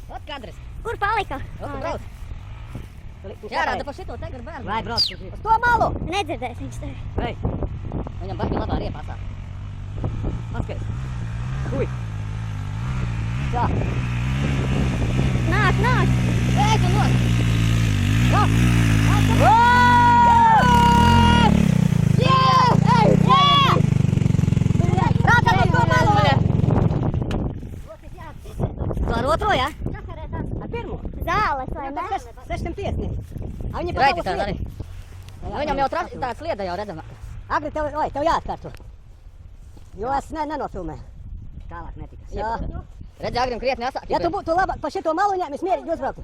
Ot kadrs. Kur palika? Ot, brauc. Jārāda pa šito tagad bērnu. Vai, brauc. Uz to malu! Nedzirdēs viņš tevi. Vai, Viņam baigi labā riepasā. paskaties. Ui. Tā. Nāk, nāk! Ej, tu nos! Tā. Prātā uz to malu! Tu ar otro, ja? Ar pirmo. Zāles, vai ne? 650. A viņi pa Raiti tavu tā sliedu. arī. Viņam jau tā slieda jau redzama. Agri, tev jāatkārto. Jo es nenofilmēju. Tālāk netika. Jā. Redzi, agrim krietni asāk. Ja tu būtu labāk pa šito malu ņēmis, mierīgi uzbrauktu.